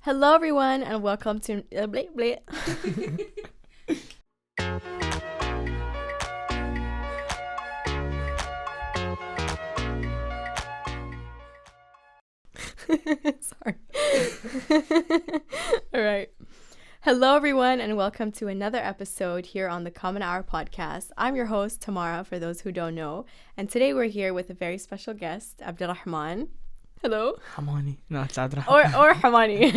Hello, everyone, and welcome to bleh, bleh. Sorry. All right. Hello, everyone, and welcome to another episode here on the Common Hour podcast. I'm your host, Tamara, for those who don't know. And today we're here with a very special guest, Abdulrahman. Hello. Hamani. No, it's Abdulrahman. Or Hamani.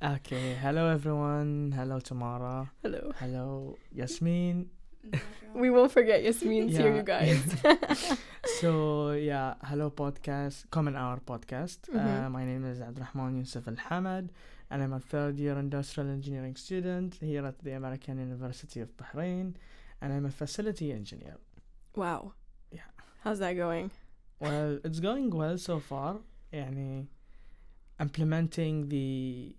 Okay. Hello, everyone. Hello, Tamara. Hello. Hello, Yasmin. We won't forget Yasmin's here, you guys. So, hello, podcast, Common Hour podcast. My name is Abdulrahman Yousef Hamad, and I'm a third-year industrial engineering student here at the American University of Bahrain, and I'm a facility engineer. Wow. Yeah. How's that going? Well, it's going well so far. Implementing the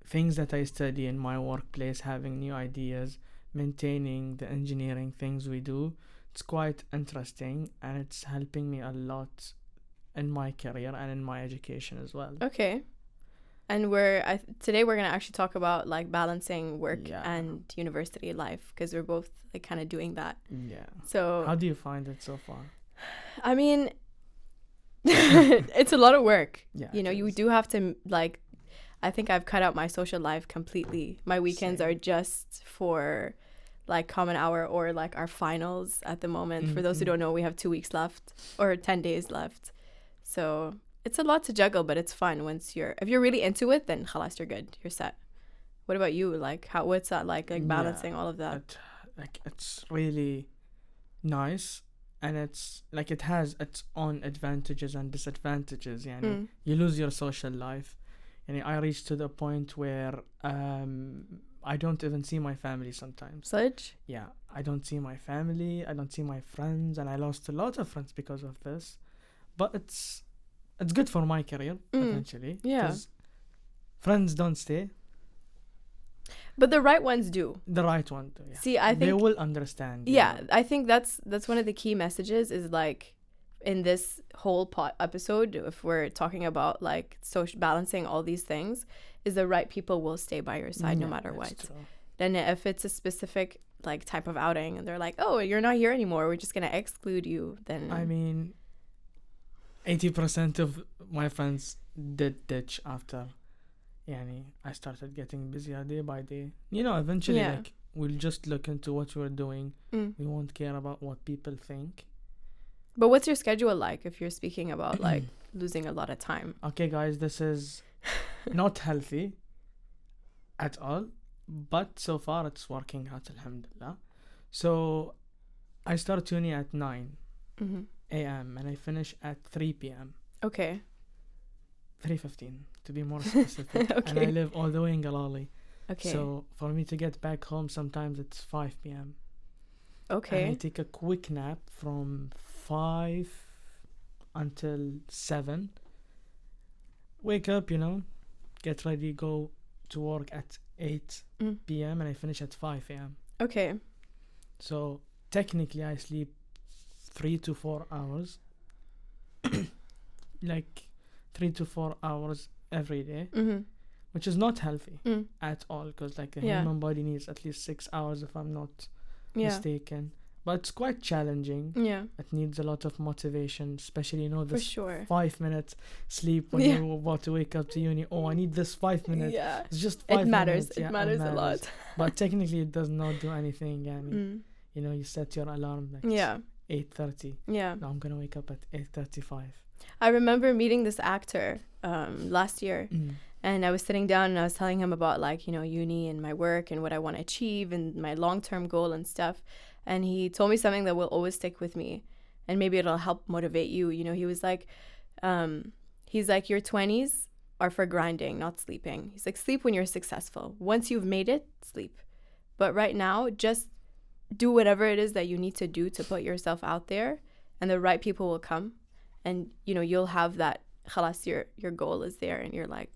things that I study in my workplace, having new ideas, maintaining the engineering things we do. It's quite interesting, and it's helping me a lot in my career and in my education as well. Okay. And today we're going to actually talk about like balancing work and university life, because we're both like kind of doing that. Yeah. So how do you find it so far? I mean, it's a lot of work. Yeah. You know, you do have to like, I think I've cut out my social life completely. My weekends are just for like Common Hour or like our finals at the moment. For those who don't know, we have 2 weeks left or 10 days left. So it's a lot to juggle, but it's fun if you're really into it, then khalas, you're good. You're set. What about you? Like what's that like balancing all of that? It's really nice, and it's like it has its own advantages and disadvantages. You lose your social life. And I reached to the point where I don't even see my family sometimes. Such? Yeah, I don't see my family, I don't see my friends, and I lost a lot of friends because of this. But it's good for my career eventually. Yeah. 'Cause friends don't stay. But the right ones do. The right one do, yeah. See, I think they will understand. Yeah, I think that's one of the key messages is like in this whole episode, if we're talking about like social balancing all these things, is the right people will stay by your side no matter what. True. Then if it's a specific like type of outing and they're like, oh, you're not here anymore, we're just gonna exclude you, then I mean 80% of my friends did ditch after I started getting busier day by day. Eventually like we'll just look into what we're doing. We won't care about what people think. But what's your schedule like if you're speaking about like losing a lot of time? Okay, guys, this is not healthy at all, but so far it's working out, alhamdulillah. So I start uni at 9 a.m. and I finish at 3 p.m. Okay. 3:15 to be more specific. Okay. And I live all the way in Galali. Okay. So for me to get back home, sometimes it's 5 p.m. Okay. And I take a quick nap from 5 until 7. Wake up, get ready, go to work at 8 p.m. and I finish at 5 a.m. Okay. So technically I sleep 3 to 4 hours. Like 3 to 4 hours every day, which is not healthy at all, because like the human body needs at least 6 hours if I'm not mistaken. But it's quite challenging. Yeah. It needs a lot of motivation, especially, this 5 minutes sleep when you're about to wake up to uni. Oh, I need this 5 minutes. Yeah. It's just 5 minutes. It matters a lot. But technically it does not do anything. You set your alarm like 8:30. Yeah. Now I'm going to wake up at 8:35. I remember meeting this actor last year. And I was sitting down and I was telling him about like, uni and my work and what I want to achieve and my long-term goal and stuff. And he told me something that will always stick with me, and maybe it'll help motivate you. He was like, your 20s are for grinding, not sleeping. He's like, sleep when you're successful. Once you've made it, sleep. But right now, just do whatever it is that you need to do to put yourself out there, and the right people will come. And, you'll have that, khalas, your goal is there, and you're like,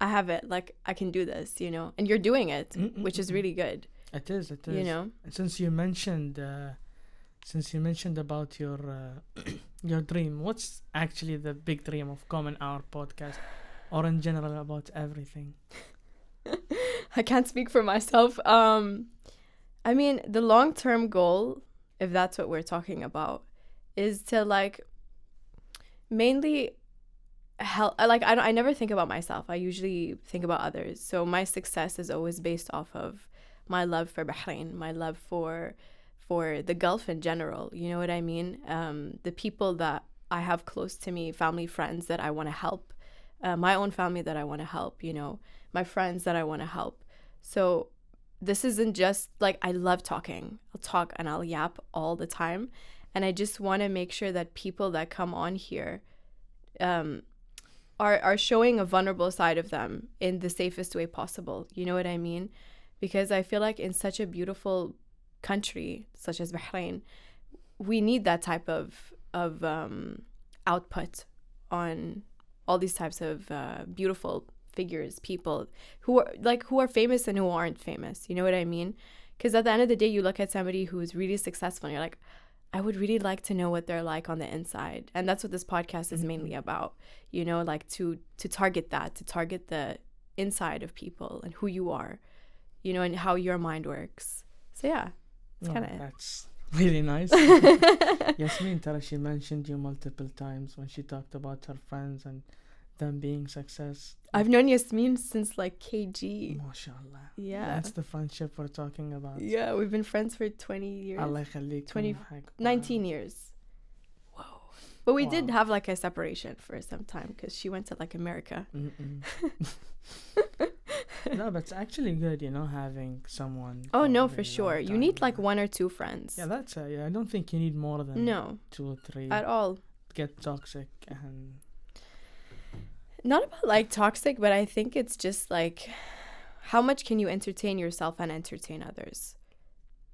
I have it, like, I can do this, and you're doing it, which is really good. It is. And since you mentioned about your dream, what's actually the big dream of Common Hour podcast? or in general about everything? I can't speak for myself. I mean, the long-term goal, if that's what we're talking about, is to like mainly help. Like I never think about myself. I usually think about others. So my success is always based off of my love for Bahrain, my love for the Gulf in general. You know what I mean? The people that I have close to me, family, friends that I want to help, my own family that I want to help. You know, my friends that I want to help. So this isn't just like, I love talking. I'll talk and I'll yap all the time. And I just want to make sure that people that come on here are showing a vulnerable side of them in the safest way possible. You know what I mean? Because I feel like in such a beautiful country such as Bahrain, we need that type of output on all these types of beautiful figures, people who are famous and who aren't famous. You know what I mean? Because at the end of the day, you look at somebody who's really successful and you're like, I would really like to know what they're like on the inside. And that's what this podcast is mainly about, you know, like to target that, to target the inside of people and who you are, you know, and how your mind works. So yeah, it's kind of it. That's really nice. Yasmin Tara, she mentioned you multiple times when she talked about her friends and them being success. I've known Yasmin since like KG. MashaAllah. Yeah. That's the friendship we're talking about. Yeah, we've been friends for 20 years. Allah yakhallikum. 19 years. Whoa. But we did have like a separation for some time because she went to like America. No, but it's actually good, you know, having someone. Oh, no, for sure. You need like one or two friends. Yeah, that's it. Yeah, I don't think you need more than 2 or 3. At all. Get toxic and... Not about like toxic, but I think it's just like, how much can you entertain yourself and entertain others?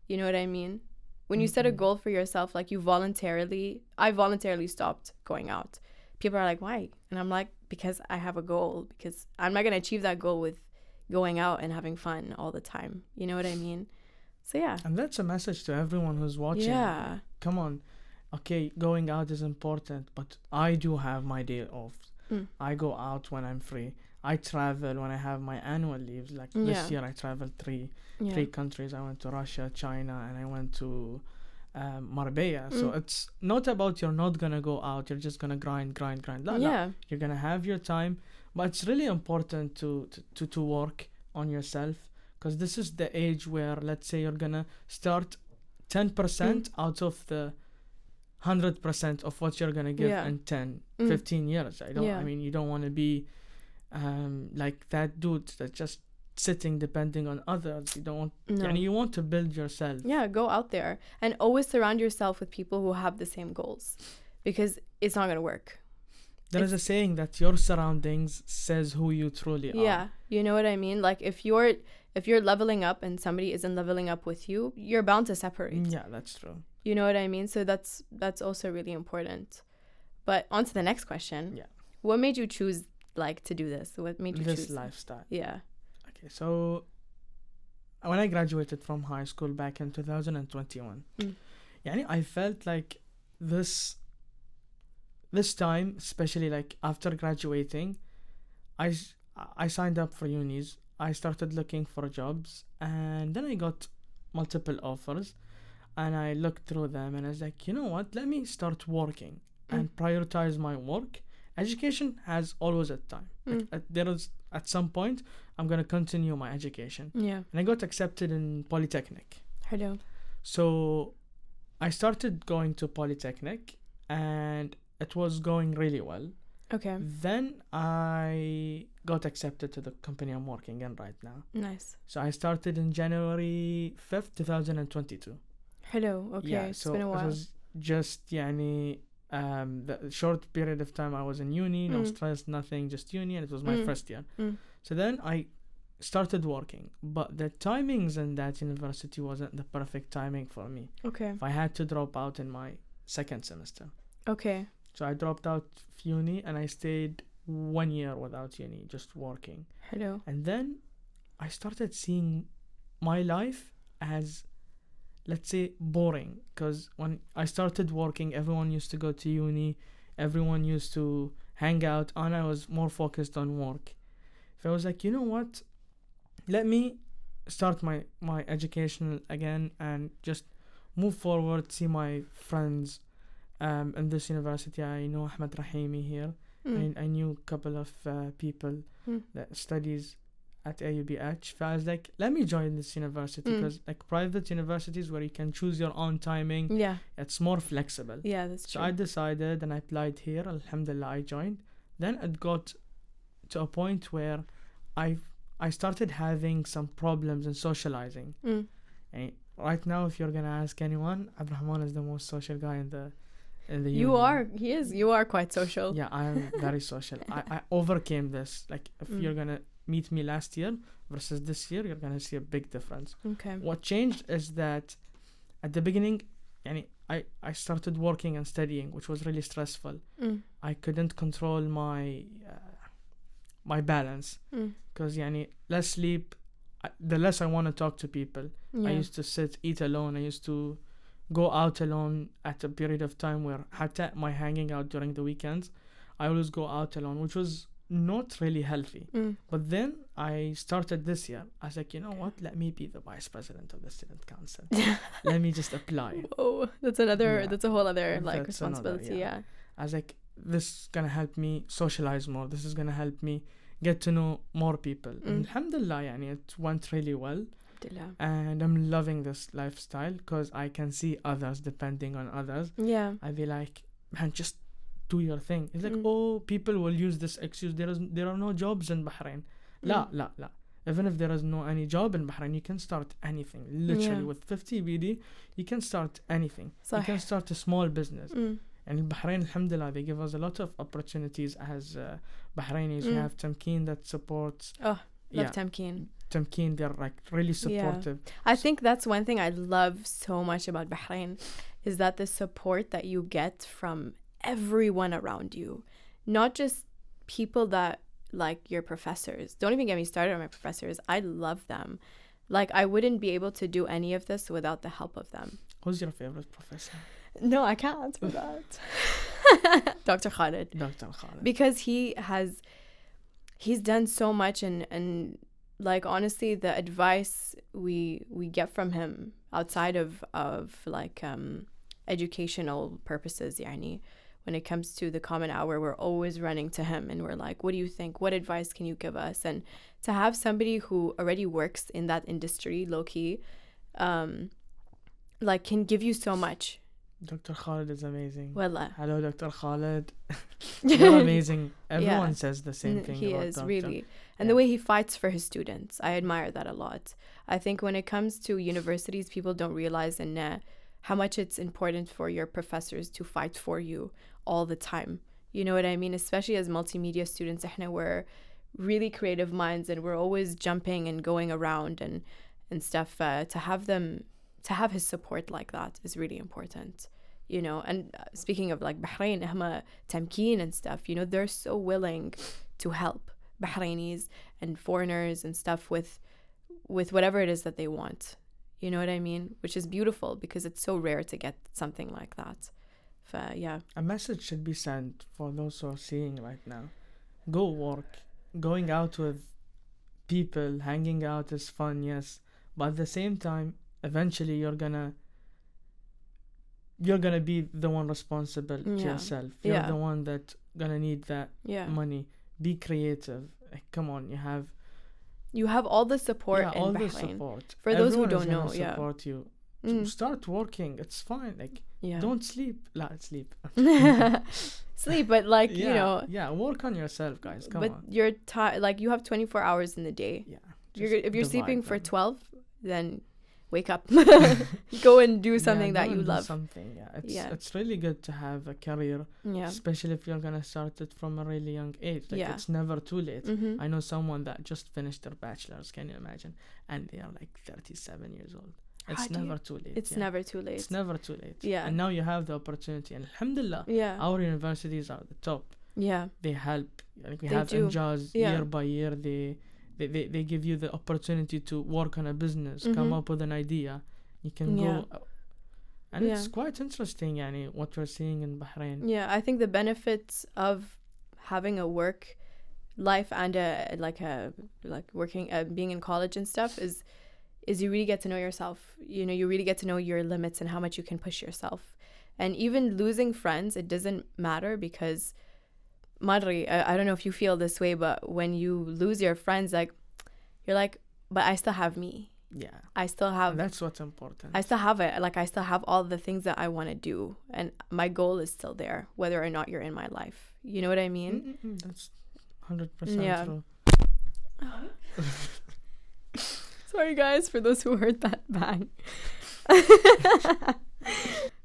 You know what I mean? When you set a goal for yourself, like I voluntarily stopped going out. People are like, why? And I'm like, because I have a goal, because I'm not going to achieve that goal with going out and having fun all the time. You know what I mean? So yeah. And that's a message to everyone who's watching. Yeah. Come on. Okay, going out is important, but I do have my day off. I go out when I'm free. I travel when I have my annual leaves. Like this year, I traveled three countries. I went to Russia, China, and I went to Marbella. So it's not about you're not gonna go out. You're just gonna grind. No. You're gonna have your time, but it's really important to work on yourself, because this is the age where, let's say, you're gonna start 10% out of the 100% of what you're gonna give in 10-15 years. I mean, you don't want to be like that dude that's just sitting depending on others. You don't want you want to build yourself. Go out there and always surround yourself with people who have the same goals, because it's not gonna work. There is a saying that your surroundings says who you truly are. Yeah, you know what I mean? Like if you're leveling up and somebody isn't leveling up with you, you're bound to separate. Yeah, that's true. You know what I mean? So that's also really important. But on to the next question. Yeah. What made you choose like to do this? What made you choose this lifestyle? Yeah. Okay, so when I graduated from high school back in 2021, I felt like this time, especially like after graduating, I signed up for unis. I started looking for jobs, and then I got multiple offers, and I looked through them, and I was like, you know what? Let me start working and prioritize my work. Education has always a time. At some point, I'm gonna continue my education. Yeah. And I got accepted in Polytechnic. Hello. So I started going to Polytechnic, and it was going really well. Okay. Then I got accepted to the company I'm working in right now. Nice. So I started in January 5th, 2022. Hello. Okay. Yeah, it's so been a while. it was just the short period of time I was in uni, no stress, nothing, just uni, and it was my first year. So then I started working, but the timings in that university wasn't the perfect timing for me. Okay. I had to drop out in my second semester. Okay. So I dropped out uni and I stayed 1 year without uni, just working. Hello. And then I started seeing my life as, let's say, boring, because when I started working, everyone used to go to uni, everyone used to hang out, and I was more focused on work. If I was like, you know what, let me start my education again and just move forward, see my friends in this university. I know Ahmed Rahimi here. I knew a couple of people that studies at AUBH. So I was like, let me join this university, because like private universities where you can choose your own timing, it's more flexible. Yeah, that's true. So I decided and I applied here. Alhamdulillah, I joined. Then it got to a point where I started having some problems in socializing. And right now, if you're gonna ask anyone, Abdulrahman is the most social guy in the You are. He is. You are quite social. Yeah, I am very social. I overcame this. Like, if you're gonna meet me last year versus this year, you're gonna see a big difference. Okay. What changed is that at the beginning, I started working and studying, which was really stressful. I couldn't control my balance, because less sleep, the less I want to talk to people. I used to eat alone. I used to go out alone at a period of time where حتى my hanging out during the weekends, I always go out alone, which was not really healthy. But then I started this year. I was like, you know what? Let me be the vice president of the student council. Let me just apply. Oh, that's a whole other like responsibility. Yeah. I was like, this is gonna help me socialize more. This is gonna help me get to know more people. And alhamdulillah, it went really well. And I'm loving this lifestyle, because I can see others depending on others. Yeah. I'd be like, man, just do your thing. It's like, oh, people will use this excuse. There are no jobs in Bahrain. La. Even if there is no any job in Bahrain, you can start anything. Literally, with 50 BD, you can start anything. You can start a small business. And in Bahrain, alhamdulillah, they give us a lot of opportunities as Bahrainis. We have Tamkeen that supports. Oh, love Tamkeen. Tamkeen, they're like really supportive. Yeah. I think that's one thing I love so much about Bahrain, is that the support that you get from everyone around you, not just people that like your professors. Don't even get me started on my professors. I love them. Like, I wouldn't be able to do any of this without the help of them. Who's your favorite professor? No, I can't answer that. Dr. Khalid. Dr. Khalid. Because he's done so much, and like, honestly, the advice we get from him outside of like educational purposes, when it comes to the common hour, we're always running to him and we're like, what do you think? What advice can you give us? And to have somebody who already works in that industry, low-key, like, can give you so much. Dr. Khalid is amazing. Wallah. Hello, Dr. Khalid. You're amazing. Everyone says the same thing. He about is, Dr. really. And the way he fights for his students, I admire that a lot. I think when it comes to universities, people don't realize how much it's important for your professors to fight for you all the time. You know what I mean? Especially as multimedia students, we're really creative minds, and we're always jumping and going around and stuff. To have his support like that is really important. And speaking of like Bahrain, Tamkeen and stuff, they're so willing to help Bahrainis and foreigners and stuff with whatever it is that they want. You know what I mean? Which is beautiful, because it's so rare to get something like that. Yeah. A message should be sent for those who are seeing right now. Go work. Going out with people, hanging out is fun, yes. But at the same time, eventually you're gonna be the one responsible to yourself. You're the one that gonna need that money. Be creative. Like, come on, you have all the support in all Bahrain. The support. For those who don't know, support you. Start working. It's fine. Like, don't sleep. Sleep. Sleep, but like, work on yourself, guys. Come on. But you're like, you have 24 hours in the day. Yeah. If you're sleeping for 12, then wake up. Go and do something that you love. It's really good to have a career, especially if you're gonna start it from a really young age. Like, it's never too late. I know someone that just finished their bachelor's, can you imagine? And they are like 37 years old. It's never too late. It's never too late. It's never too late. Yeah. And now you have the opportunity, and alhamdulillah, our universities are the top. Yeah. They help. Like, we have NJAS year by year. They give you the opportunity to work on a business, come up with an idea. You can go. It's quite interesting, what we're seeing in Bahrain. Yeah, I think the benefits of having a work life and working being in college and stuff is you really get to know yourself. You know, you really get to know your limits and how much you can push yourself. And even losing friends, it doesn't matter, because Madri, I don't know if you feel this way, but when you lose your friends, like, you're like, but I still have me. Yeah. I still have... And that's what's important. I still have it. Like, I still have all the things that I want to do. And my goal is still there, whether or not you're in my life. You know what I mean? That's 100% true. Sorry, guys, for those who heard that bang.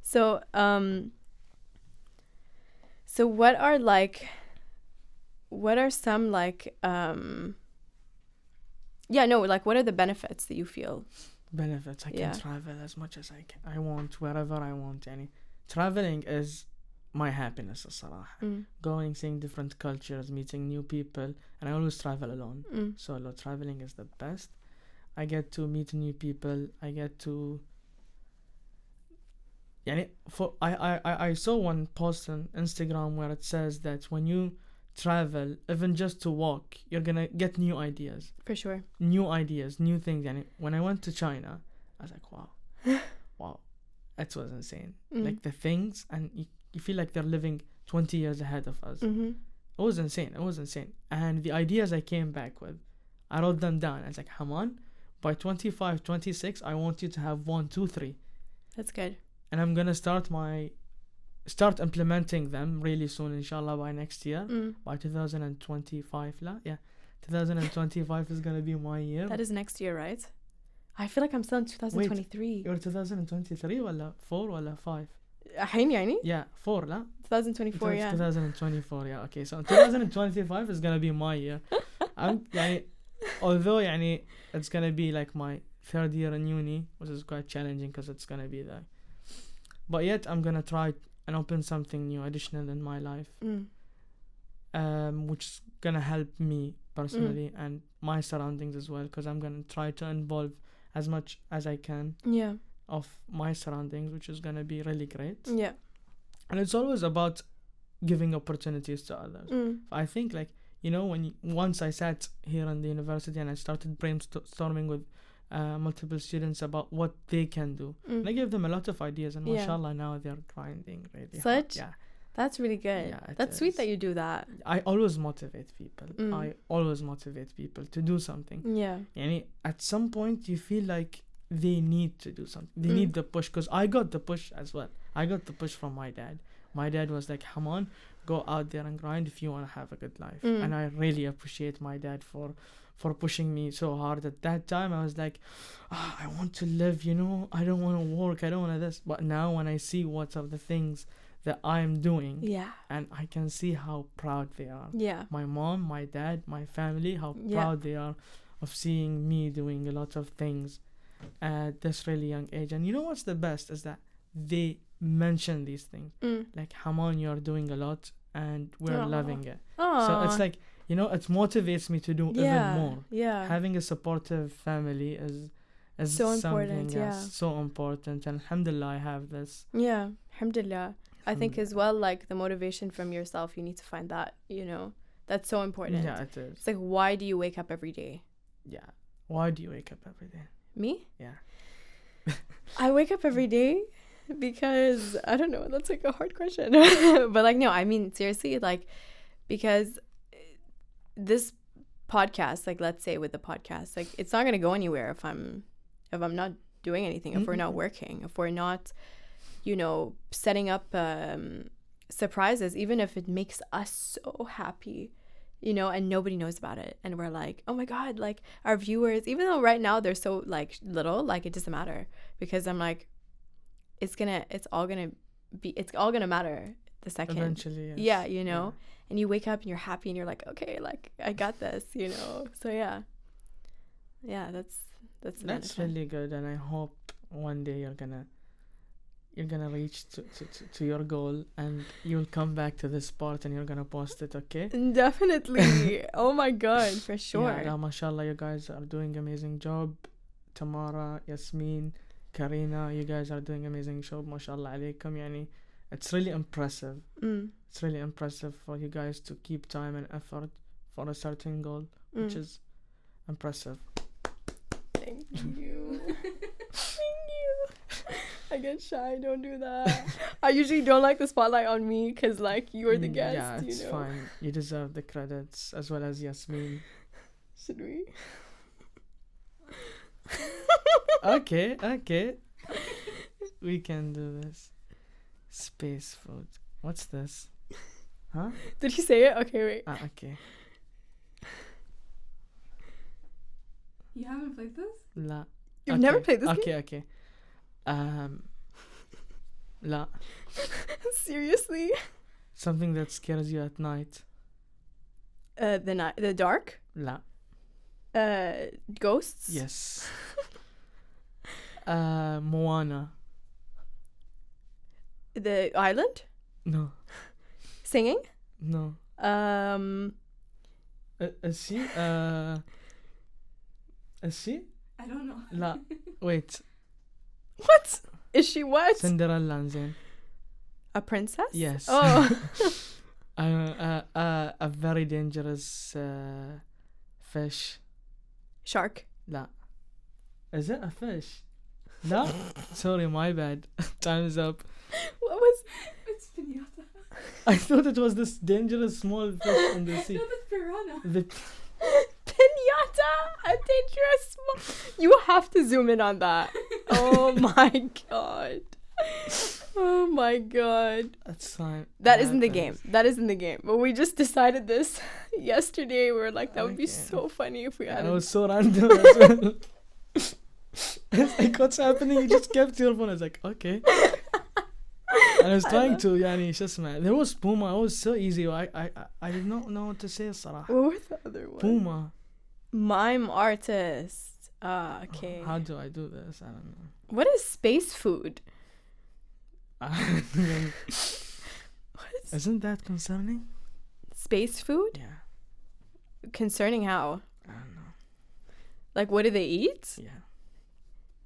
So what are some what are the benefits that you feel? Benefits. I can travel as much as I want, wherever I want. Traveling is my happiness, الصراحة. Going, seeing different cultures, meeting new people, and I always travel alone. Solo traveling is the best. I get to meet new people. I get to... I saw one post on Instagram where it says that when you travel, even just to walk, you're gonna get new ideas. For sure. New ideas, new things. When I went to China, I was like, wow, that was insane. Like the things, and you feel like they're living 20 years ahead of us. It was insane. And the ideas I came back with, I wrote them down. I was like, Haman, by 25, 26, I want you to have 1, 2, 3. That's good. And I'm gonna start implementing them really soon, inshallah, by next year. By 2025. 2025 is gonna be my year. That is next year, right? I feel like I'm still in 2023. Wait, you're 2023 ولا 4 ولا 5? الحين يعني? Yeah, 4 لا? 2024, yeah. 2024, yeah. Okay, so 2025 is gonna be my year. Although it's gonna be like my 3rd year in uni, which is quite challenging because it's gonna be there. But yet I'm gonna try and open something new, additional in my life, which is gonna help me personally and my surroundings as well, because I'm gonna try to involve as much as I can of my surroundings, which is gonna be really great. Yeah. And it's always about giving opportunities to others. I think once I sat here in the university and I started brainstorming with multiple students about what they can do, and I gave them a lot of ideas, and mashallah, now they're grinding really hard. Yeah, that's really good. That's sweet that you do that. I always motivate people. I always motivate people to do something. At some point you feel like they need to do something. They need the push, because I got the push as well. I got the push from my dad. My dad was like, come on, go out there and grind if you want to have a good life. And I really appreciate my dad for pushing me so hard. At that time I was like, I want to live, I don't want to work, I don't want to this. But now when I see what are the things that I'm doing, and I can see how proud they are. My mom, my dad, my family, how proud they are of seeing me doing a lot of things at this really young age. And you know what's the best is that they mention these things, like, Haman, you're doing a lot and we're loving it. So it's like, it motivates me to do even more. Having a supportive family is so important. So important. And alhamdulillah, I have this. Alhamdulillah. I think as well, like, the motivation from yourself, you need to find that, that's so important. It is. It's like, why do you wake up every day? Why do you wake up every day? Me? I wake up every day because, I don't know, that's like a hard question. But like, no, I mean, seriously, like, because this podcast, like, let's say with the podcast, like, it's not going to go anywhere if I'm not doing anything, if we're not working, if we're not, setting up surprises, even if it makes us so happy, and nobody knows about it. And we're like, oh my God, like, our viewers, even though right now they're so like little, like, it doesn't matter, because I'm like, it's all gonna matter the second. Eventually, yes. And you wake up and you're happy and you're like, okay, like, I got this, So that's really good. And I hope one day you're gonna reach to your goal, and you'll come back to this part and you're gonna post it. Okay, definitely. Oh my God, for sure. Mashallah, you guys are doing amazing job. Tamara, Yasmin, Karina, you guys are doing amazing job. Mashallah alaykum. It's really impressive It's really impressive for you guys to keep time and effort for a certain goal, which is impressive. Thank you. Thank you. I get shy. Don't do that. I usually don't like the spotlight on me because, like, you're the guest. Yeah, it's fine. You deserve the credits as well as Yasmin. Should we? Okay. We can do this. Space food. What's this? Huh? Did he say it? Okay, wait. Okay. You haven't played this? La. You've never played this game? Okay. La. Seriously? Something that scares you at night. The dark? La. Ghosts? Yes. Moana. The island? No. Singing? No. She? Is she? I don't know. La. Wait. What? Is she what? Cinderella زين. A princess? Yes. Oh. A very dangerous fish. Shark? La. Is it a fish? La? Sorry, my bad. Time's up. What was... It's piñata. I thought it was this dangerous small fish in the sea. No, that's piranha. Piñata? A dangerous small... You have to zoom in on that. Oh my god. Oh my god. That's fine. That isn't the game. That isn't the game. But we just decided this yesterday. We were like, that would be so funny if we had it. was so random as well. It's like, what's happening? You just kept your phone. I was like, okay. And I was trying to, يعني شو اسمه. There was Puma. It was so easy. I did not know what to say الصراحة. What was the other one? Puma. Mime artist. Okay. How do I do this? I don't know. What is space food? What? Isn't that concerning? Space food? Yeah. Concerning how? I don't know. Like, what do they eat? Yeah.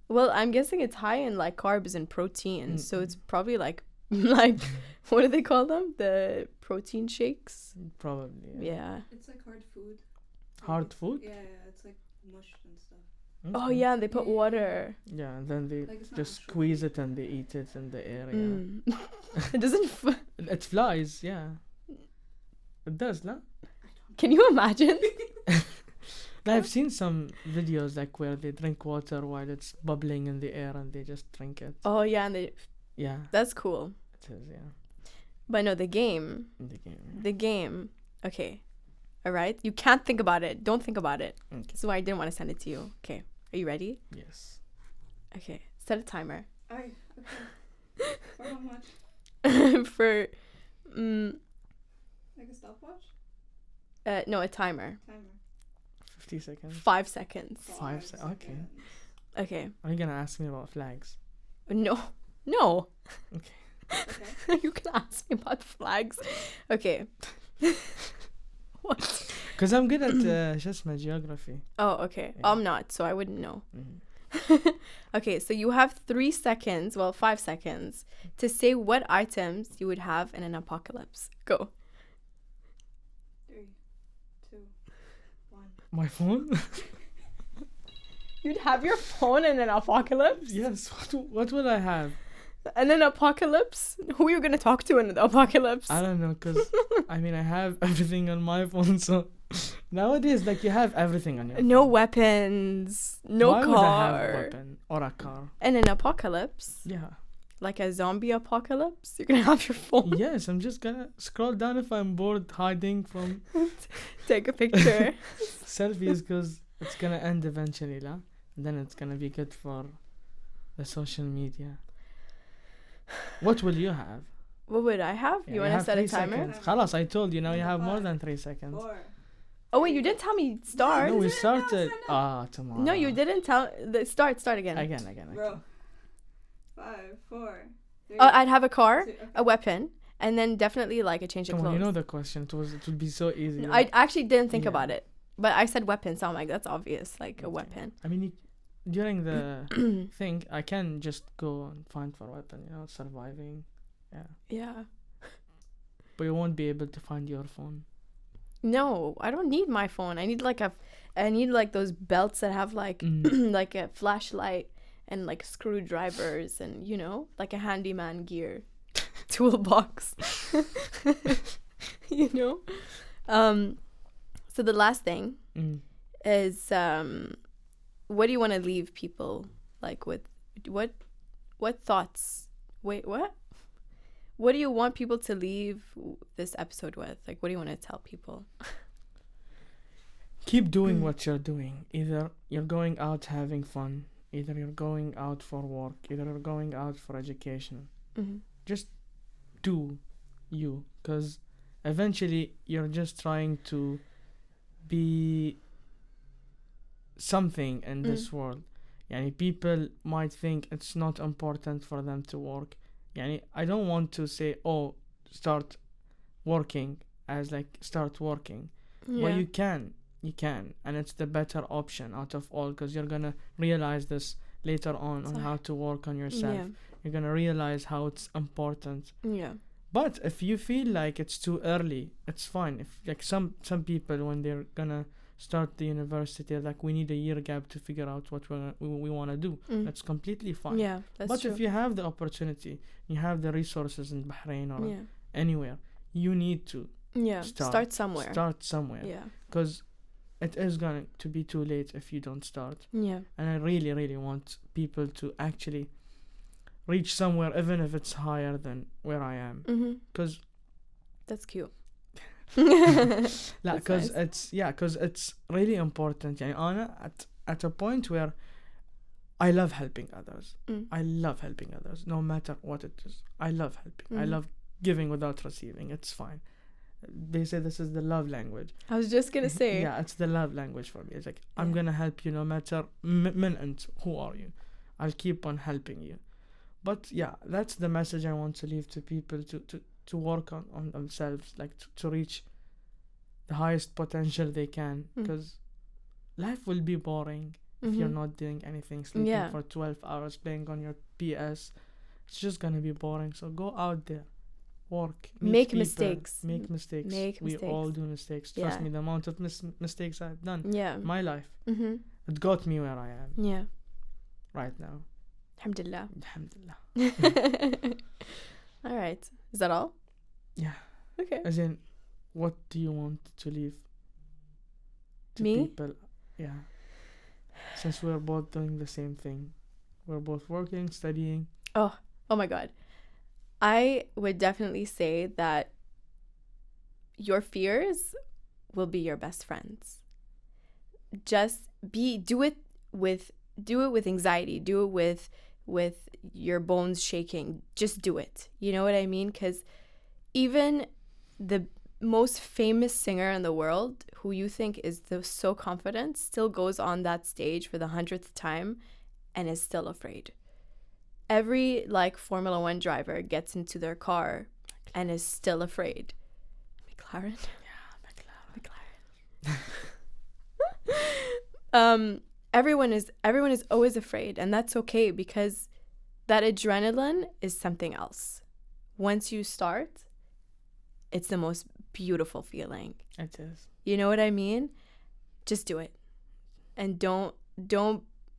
Well, I'm guessing it's high in like carbs and protein, so it's probably like what do they call them? The protein shakes? Probably. Yeah. It's like hard food. Hard food? Yeah, it's like mush and stuff. Okay. Oh yeah, they put water. Yeah, and then they Like, just squeeze it and they eat it in the air. Yeah. It doesn't. It flies. Yeah. It does, no? Can you imagine? I've seen some videos like where they drink water while it's bubbling in the air and they just drink it. Oh yeah, and they. Yeah. That's cool. It is, yeah. But no, the game. The game. Okay. All right. You can't think about it. Don't think about it. Okay. That's why I didn't want to send it to you. Okay. Are you ready? Yes. Okay. Set a timer. Okay. For how much? For. Like a stopwatch? No, a timer. 50 seconds. 5 seconds. 5 seconds. Okay. Okay. Are you gonna ask me about flags? No. Okay. You can ask me about flags. Okay. What? Because I'm good at just my geography. Oh, okay. Yeah. I'm not, so I wouldn't know. Mm-hmm. Okay, so you have 3 seconds, 5 seconds, to say what items you would have in an apocalypse. Go. 3, 2, 1. My phone? You'd have your phone in an apocalypse? Yes. What would I have? In an apocalypse? Who are you going to talk to in the apocalypse? I don't know, because I mean, I have everything on my phone, so nowadays, like, you have everything on your phone. No weapons, no Why car. would I have a weapon or a car? In an apocalypse? Yeah. Like a zombie apocalypse? You're going to have your phone. Yes, I'm just gonna scroll down if I'm bored hiding from Take a picture. selfies, because it's gonna end eventually, la? And then it's gonna be good for the social media. What will you have? What would I have? Yeah, you want to set a 3 timer? seconds. Khalas, I told you, now you have more than 3 seconds. 4. Oh, wait, you didn't tell me start. No, we started. Tomorrow. No, you didn't tell. Start again. Again. Bro. 5, 4, 3. I'd have a car, 2, okay. a weapon, and then definitely like a change of Come clothes. on, you know the question. It would be so easy. No, I actually didn't think Yeah. about it. But I said weapon, so I'm like, that's obvious. Like a Okay. weapon. I mean, during the thing, I can just go and find for a weapon, surviving. Yeah. Yeah. but you won't be able to find your phone. No, I don't need my phone. I need like those belts that have like like a flashlight and like screwdrivers and like a handyman gear toolbox. So the last thing is what do you want to leave people like with? What thoughts? Wait, what? What do you want people to leave this episode with? Like, what do you want to tell people? Keep doing what you're doing. Either you're going out having fun, either you're going out for work, either you're going out for education. Just do you, because eventually you're just trying to be something in this world. Yani people might think it's not important for them to work. Yani I don't want to say, oh, start working as like start working. Well, you can, and it's the better option out of all, because you're gonna realize this later on how to work on yourself. You're gonna realize how it's important. But if you feel like it's too early, it's fine. If like some people, when they're gonna start the university, like, we need a year gap to figure out what we want to do. That's completely fine. But true. If you have the opportunity, you have the resources in Bahrain or anywhere, you need to start somewhere. Because it is going to be too late if you don't start. And I really, really want people to actually reach somewhere, even if it's higher than where I am. Because that's cute. Because it's really important. Yani, at a point where I love helping others. I love helping others, no matter what it is. I love helping. I love giving without receiving. It's fine. They say this is the love language. I was just gonna say. It's the love language for me. It's like, I'm gonna help you no matter and who are you. I'll keep on helping you. But that's the message I want to leave to people, to work on themselves, like to reach the highest potential they can, because life will be boring if you're not doing anything, sleeping for 12 hours, playing on your PS. It's just gonna be boring. So go out there, work, make mistakes. We all do mistakes. Trust me, the amount of mistakes I've done in my life, it got me where I am right now. Alhamdulillah. Alhamdulillah. All right, is that all? Okay. As in, what do you want to leave to me? People? Since we're both doing the same thing, we're both working, studying. Oh my God. I would definitely say that your fears will be your best friends. Just do it with anxiety. Do it with your bones shaking. Just do it. You know what I mean? Because even the most famous singer in the world, who you think is so confident, still goes on that stage for the 100th time and is still afraid. Every like Formula 1 driver gets into their car and is still afraid. McLaren? McLaren. Everyone is always afraid, and that's okay, because that adrenaline is something else. Once you start, it's the most beautiful feeling. It is. You know what I mean? Just do it. And don't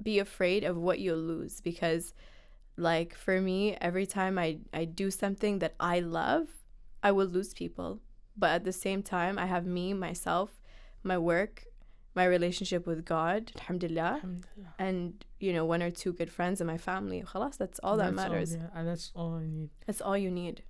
be afraid of what you'll lose, because like for me, every time I do something that I love, I will lose people. But at the same time, I have me, myself, my work, my relationship with God, alhamdulillah, and 1 or 2 good friends in my family. Khalas, that's all that matters. And that's all I need. That's all you need.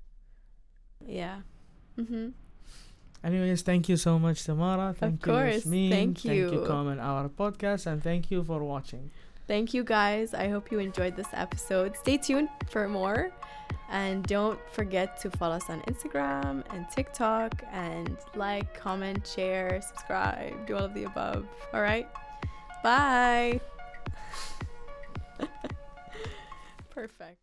Anyways, thank you so much, Tamara. Thank you, Yasmin. Thank you. Thank you, comment our podcast, and thank you for watching. Thank you, guys. I hope you enjoyed this episode. Stay tuned for more, and don't forget to follow us on Instagram and TikTok, and like, comment, share, subscribe, do all of the above. All right, bye. Perfect.